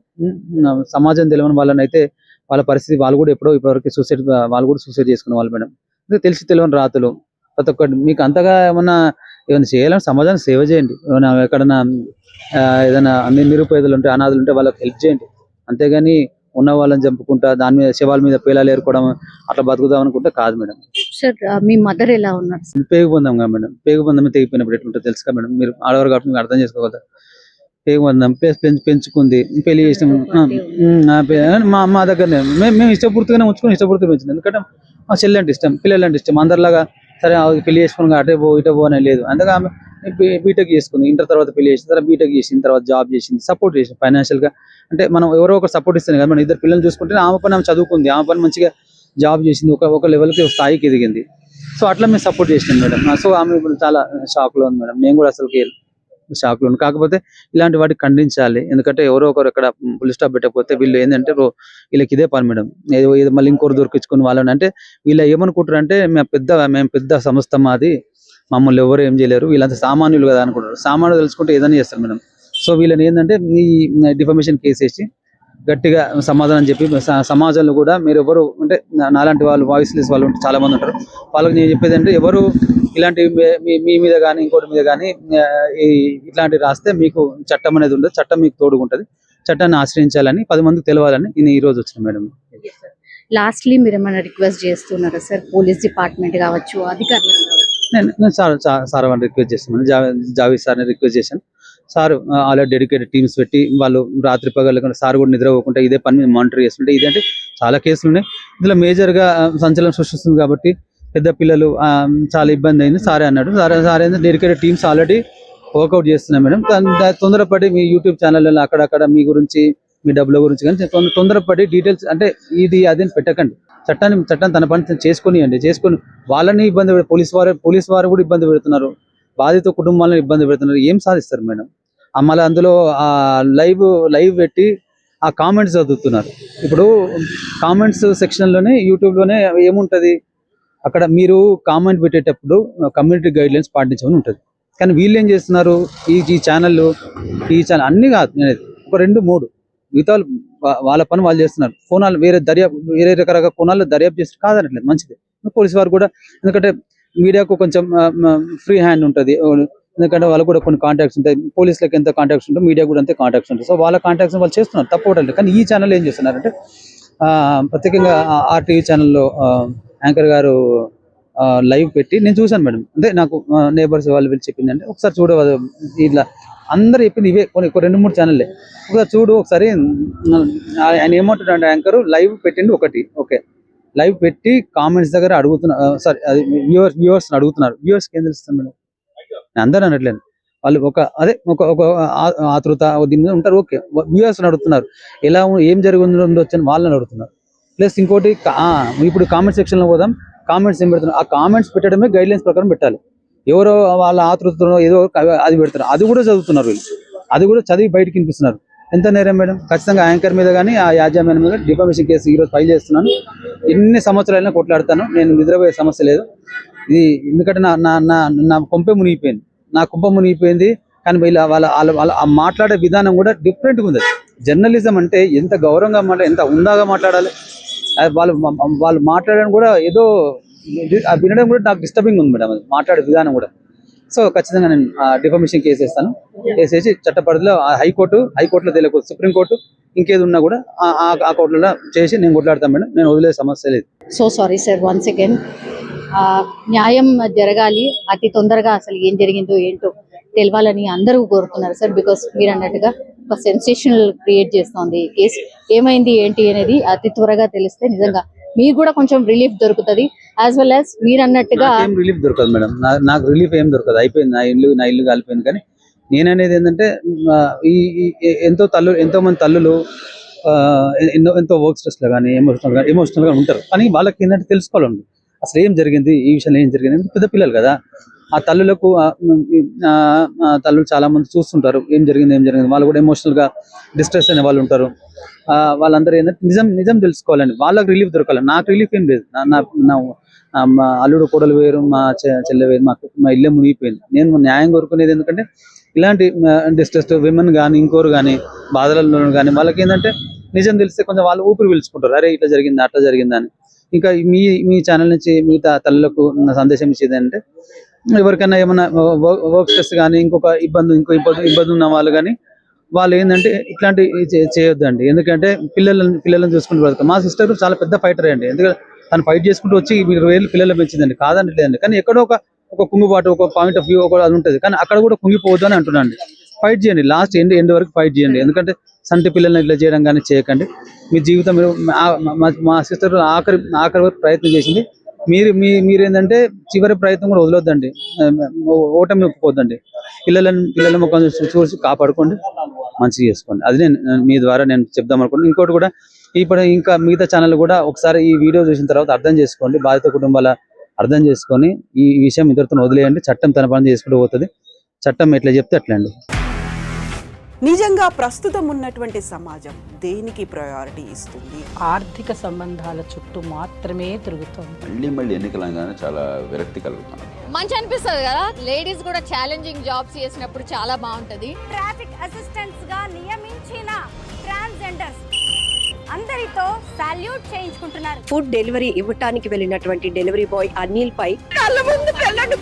సమాజం తెలియని వాళ్ళని అయితే వాళ్ళ పరిస్థితి వాళ్ళు కూడా ఇప్పటివరకు వాళ్ళు కూడా సూసైడ్ చేసుకునే వాళ్ళు మేడం. తెలిసి తెలియని రాతులు ప్రతి ఒక్కటి. మీకు అంతగా ఏమన్నా చేయాలని సమాజానికి సేవ చేయండి. ఏమైనా ఎక్కడన్నా ఏదైనా నిరుపేదలు ఉంటే, అనాథులు ఉంటే వాళ్ళకి హెల్ప్ చేయండి. అంతేగాని ఉన్న వాళ్ళని చంపుకుంటా దాని మీద శవాల మీద పేలాలు ఏరుకోవడం అట్లా బతుకుదాం అనుకుంటే కాదు మేడం. సార్ మీ మదర్ ఎలా ఉన్నారు? పేగుబంధం కదా మేడం. పేగుబంధం తెగిపోయినప్పుడు ఎట్లుంటుంది తెలుసు కదా మేడం. మీరు ఆడవారు కాబట్టి మీరు అర్థం చేసుకోగలరు. పేగుబంధం పెంచుకుంది, పెళ్లి చేసిన మా దగ్గరనే మేము ఇష్టపూర్తిగానే ఉంచుకొని ఇష్టపూర్తిగా పెంచింది. ఎందుకంటే మా చెల్లి అంటే ఇష్టం, పిల్లలు అంటే ఇష్టం. అందరిలాగా సరే పెళ్లి చేసుకుని అటే పో అని లేదు. అందుకే ఆమె బీటెక్ చేసుకుంది. ఇంటర్ తర్వాత పెళ్లి చేసిన తర్వాత బీటెక్ చేసిన తర్వాత జాబ్ చేసింది, సపోర్ట్ చేసింది ఫైనాన్షియల్ గా. అంటే మనం ఎవరో ఒకరు సపోర్ట్ ఇస్తాను కదా, మనం ఇద్దరు పిల్లలు చూసుకుంటే ఆమె పని ఆమె చదువుకుంది, ఆమె పని మంచిగా జాబ్ చేసింది, ఒక లెవెల్కి స్థాయికి ఎదిగింది. సో అట్లా మేము సపోర్ట్ చేసినాం మేడం. సో ఆమె ఇప్పుడు చాలా షాక్ లో ఉంది మేడం. నేను కూడా అసలు షాక్ లో ఉంది. కాకపోతే ఇలాంటి వాటికి ఖండించాలి. ఎందుకంటే ఎవరో ఒకరు అక్కడ ఫుల్ స్టాప్ పెట్టకపోతే వీళ్ళు ఏంటంటే వీళ్ళకి ఇదే పని మేడం. ఏదో మళ్ళీ ఇంకోరు దొరికించుకుని వాళ్ళని, అంటే వీళ్ళు ఏమనుకుంటారు అంటే మేము పెద్ద సంస్థ మాది, మమ్మల్ని ఎవరు ఏం చేయలేరు, వీళ్ళంతా సామాన్యులు కదా అనుకుంటారు. సామాన్యులు తెలుసుకుంటే ఏదైనా చేస్తారు మేడం. సో వీళ్ళని ఏంటంటే ఈ డిఫమేషన్ కేసు వేసి గట్టిగా సమాధానం చెప్పి సమాజంలో కూడా మీరు ఎవరు అంటే నాలాంటి వాళ్ళు వాయిస్లెస్ వాళ్ళు చాలా మంది ఉంటారు. వాళ్ళకి నేను చెప్పేది అంటే ఎవరు ఇలాంటి మీ మీద కానీ ఇంకోటి మీద కానీ ఇట్లాంటివి రాస్తే మీకు చట్టం అనేది ఉండదు. చట్టం మీకు తోడుగుంటది. చట్టాన్ని ఆశ్రయించాలని 10 మందికి తెలవాలని నేను ఈ రోజు వచ్చిన మేడం. లాస్ట్లీ మీరు ఏమైనా రిక్వెస్ట్ చేస్తున్నారా సార్? పోలీస్ డిపార్ట్మెంట్ కావచ్చు, అధికారులు నేను సార్ వాళ్ళని రిక్వెస్ట్ చేస్తున్నాను. జావేద్ సార్ని రిక్వెస్ట్ చేశాను. సార్ ఆల్రెడీ డెడికేటెడ్ టీమ్స్ పెట్టి వాళ్ళు రాత్రి పగలు సార్ కూడా నిద్రపోకుండా ఇదే పని మీద మానిటర్ చేస్తుంటే, ఇదంటే చాలా కేసులు ఉన్నాయి. ఇందులో మేజర్గా సంచలనం సృష్టిస్తుంది కాబట్టి పెద్ద పిల్లలు చాలా ఇబ్బంది అయింది. సారే అన్నాడు. సార్ ఏంటంటే డెడికేటెడ్ టీమ్స్ ఆల్రెడీ వర్కౌట్ చేస్తున్నాయి మేడం. తొందరపడి మీ యూట్యూబ్ ఛానల్లో అక్కడక్కడ మీ గురించి మీ డబ్బుల గురించి కానీ తొందరపడి డీటెయిల్స్ అంటే ఇది అదేని పెట్టకండి. చట్టం తన పని చేసుకొని వాళ్ళని ఇబ్బంది పోలీస్ వారు కూడా ఇబ్బంది పెడుతున్నారు, బాధిత కుటుంబాలను ఇబ్బంది పెడుతున్నారు. ఏం సాధిస్తారు మేడం? మళ్ళీ అందులో ఆ లైవ్ పెట్టి ఆ కామెంట్స్ చదువుతున్నారు. ఇప్పుడు కామెంట్స్ సెక్షన్లోనే యూట్యూబ్లోనే ఏముంటుంది, అక్కడ మీరు కామెంట్ పెట్టేటప్పుడు కమ్యూనిటీ గైడ్ లైన్స్ పాటించమని ఉంటుంది. కానీ వీళ్ళు ఏం చేస్తున్నారు, ఈ ఛానల్ అన్నీ కాదు, నేను ఒక 2-3 మిగతా వాళ్ళ పని వాళ్ళు చేస్తున్నారు. కోణాలు వేరే రకరకాల కోణాల్లో దర్యాప్తు చేస్తారు. కాదనట్లేదు, మంచిది. పోలీసు వారు కూడా, ఎందుకంటే మీడియాకు కొంచెం ఫ్రీ హ్యాండ్ ఉంటుంది. ఎందుకంటే వాళ్ళు కూడా కొన్ని కాంటాక్ట్స్ ఉంటాయి. పోలీసులకు ఎంత కాంటాక్ట్స్ ఉంటాయి, మీడియా కూడా అంతే కాంటాక్ట్స్ ఉంటాయి. సో వాళ్ళ కాంటాక్ట్స్ వాళ్ళు చేస్తున్నారు, తప్పవడం. కానీ ఈ ఛానల్ ఏం చేస్తున్నారంటే ప్రత్యేకంగా ఆర్టీవీ ఛానల్లో యాంకర్ గారు లైవ్ పెట్టి నేను చూశాను మేడం. అంటే నాకు నేబర్స్ వాళ్ళు వీళ్ళు చెప్పిందంటే ఒకసారి చూడ ఇట్లా అందరు చెప్పింది ఇవే కొన్ని 2-3 ఛానల్లే. ఒకసారి చూడు ఒకసారి ఆయన ఏమంటాడు అంటే యాంకర్ లైవ్ పెట్టిండు ఒకటి ఓకే, లైవ్ పెట్టి కామెంట్స్ దగ్గర అడుగుతున్నా సారీ అది వ్యూవర్స్ అడుగుతున్నారు. వ్యూవర్స్కి ఏం తెలుస్తుంది మేడం, నేను అందరూ అనట్లేదు, వాళ్ళు ఒక ఆతృత దీని మీద ఉంటారు. ఓకే, వ్యూవర్స్ అడుగుతున్నారు ఎలా ఏం జరిగి ఉండొచ్చు అని వాళ్ళని అడుగుతున్నారు. ప్లస్ ఇంకోటి ఇప్పుడు కామెంట్ సెక్షన్లో పోదాం, కామెంట్స్ ఏం పెడుతున్నారు, ఆ కామెంట్స్ పెట్టడమే గైడ్ లైన్స్ ప్రకారం పెట్టాలి. ఎవరో వాళ్ళ ఆతృతలో ఏదో అది పెడతారు, అది కూడా చదువుతున్నారు వీళ్ళు, అది కూడా చదివి బయటకి వినిపిస్తున్నారు. ఎంత నేరం మేడం? ఖచ్చితంగా యాంకర్ మీద కానీ ఆ యాజమాన్యం మీద డిఫామేషన్ కేసు ఈరోజు ఫైల్ చేస్తున్నాను. ఎన్ని సంవత్సరాలైనా కొట్లాడతాను, నేను నిద్రపోయే సమస్య లేదు. ఇది ఎందుకంటే నా కొంపే మునిగిపోయింది, నా కుంప మునిగిపోయింది. కానీ వీళ్ళ వాళ్ళ మాట్లాడే విధానం కూడా డిఫరెంట్గా ఉంది. జర్నలిజం అంటే ఎంత గౌరవంగా మాట్లాడాలి, ఎంత ఉందాగా మాట్లాడాలి. వాళ్ళు మాట్లాడడం కూడా ఏదో వినడం కూడా నాకు డిస్టర్బింగ్ ఉంది మేడం, అది మాట్లాడే విధానం కూడా. సో ఖచ్చితంగా నేను డిఫామేషన్ కేసు వేస్తాను. వేసేసి చట్టపరిధిలో హైకోర్టులో తెలియదు, సుప్రీంకోర్టు ఇంకేది ఉన్నా కూడా ఆ కోర్టులో చేసి నేను కొట్లాడతాను మేడం, నేను వదిలే సమస్య లేదు. So sorry sir once again. న్యాయం జరగాలి, అతి తొందరగా అసలు ఏం జరిగిందో ఏంటో తెలవాలని అందరూ కోరుతున్నారు సార్. బికాస్ మీరు అన్నట్టుగా ఒక సెన్సేషనల్ క్రియేట్ చేస్తోంది కేసు. ఏమైంది ఏంటి అనేది అతి త్వరగా తెలిస్తే నిజంగా మీకు కూడా కొంచెం రిలీఫ్ దొరుకుతుంది. యాజ్ వెల్ యాజ్ మీరు అన్నట్టుగా రిలీఫ్ దొరకదు మేడం, నాకు రిలీఫ్ ఏం దొరకదు, అయిపోయింది నా ఇల్లు కాలిపోయింది. కానీ నేననేది ఏంటంటే ఎంతో మంది తల్లులు ఎంతో వర్క్ స్ట్రెస్ లో కానీ ఎమోషనల్ గా ఉంటారు. కానీ వాళ్ళకి ఏంటంటే తెలుసుకోవాలండి అసలు ఏం జరిగింది, ఈ విషయంలో ఏం జరిగింది. పెద్ద పిల్లలు కదా, ఆ తల్లులకు తల్లులు చాలా మంది చూస్తుంటారు ఏం జరిగింది, వాళ్ళు కూడా ఎమోషనల్ గా డిస్ట్రెస్ అయిన వాళ్ళు ఉంటారు. వాళ్ళందరూ ఏంటంటే నిజం తెలుసుకోవాలండి, వాళ్ళకి రిలీఫ్ దొరకాలి. నాకు రిలీఫ్ ఏం లేదు, మా అల్లుడు కొడలు వేరు, మా చెల్లె వేరు, మా ఇల్లే మునిగిపోయింది. నేను న్యాయం కోరుకునేది ఎందుకంటే ఇలాంటి డిస్ట్రెస్ విమెన్ కానీ ఇంకోరు కానీ బాధలలో కానీ వాళ్ళకి ఏంటంటే నిజం తెలిస్తే కొంచెం వాళ్ళు ఊపిరి పీల్చుకుంటారు, అరే ఇట్లా జరిగిందా అట్లా జరిగిందా అని. ఇంకా మీ ఛానల్ నుంచి మిగతా తల్లులకు సందేశం ఇచ్చేది అంటే ఎవరికైనా ఏమైనా వర్క్ స్ట్రెస్ కానీ ఇంకో ఇబ్బంది ఉన్న వాళ్ళు కానీ వాళ్ళు ఏంటంటే ఇట్లాంటి చేయొద్దండి. ఎందుకంటే పిల్లలను చూసుకుంటూ బ్రతకాలి. మా సిస్టర్ చాలా పెద్ద ఫైటర్ అండి, ఎందుకంటే తను ఫైట్ చేసుకుంటూ వచ్చి 20 ఏళ్ళు పిల్లలు పెంచిందండి, కాదనట్లేదండి. కానీ ఎక్కడో ఒక కుంగుబాటు, ఒక పాయింట్ ఆఫ్ వ్యూ ఒక అది ఉంటుంది. కానీ అక్కడ కూడా కుంగిపోవద్దు అని అంటున్నాండి. ఫైట్ చేయండి, లాస్ట్ ఎండ్ వరకు ఫైట్ చేయండి. ఎందుకంటే సంటి పిల్లల్ని ఇట్లా చేయడం కానీ చేయకండి. మీ జీవితం మా సిస్టర్ ఆఖరి వరకు ప్రయత్నం చేసింది. మీరు ఏంటంటే చివరి ప్రయత్నం కూడా వదలొద్దండి, ఓటమి ఒప్పుకోవద్దండి. పిల్లల ముఖం చూసి కాపాడుకోండి, మంచిగా చేసుకోండి. అది మీ ద్వారా నేను చెప్దాం అనుకుంటున్నాను. ఇంకోటి కూడా ఇప్పుడు ఇంకా మిగతా ఛానల్ కూడా ఒకసారి ఈ వీడియో చూసిన తర్వాత అర్థం చేసుకోండి, బాధిత కుటుంబాల అర్థం చేసుకొని ఈ విషయం ఇద్దరితో వదిలేయండి. చట్టం తన పని చేసుకుంటూ పోతుంది, చట్టం ఎట్లా చెప్తే అట్లా అండి. నిజంగా ప్రస్తుతం ఉన్నటువంటి సమాజం దేనికి ప్రయారిటీ ఇస్తుంది? ఆర్థిక సంబంధాల చుట్టూ మాత్రమే తిరుగుతుంది. మళ్ళీ ఎన్నికలంగానే చాలా విరక్తి కలుగుతాం. మంచి అనిపిస్తుంది కదా, లేడీస్ కూడా ఛాలెంజింగ్ జాబ్స్ చేసినప్పుడు చాలా బాగుంటది. ట్రాఫిక్ అసిస్టెంట్స్ గా నియమించిన ట్రాన్స్జెండర్స్ అందరితో సాల్యూట్ చేయించుకుంటున్నారు. ఫుడ్ డెలివరీ ఇవ్వటానికి వెళ్ళినటువంటి డెలివరీ బాయ్ అనిల్ పై కళ్ళ ముందు పెళ్ళండి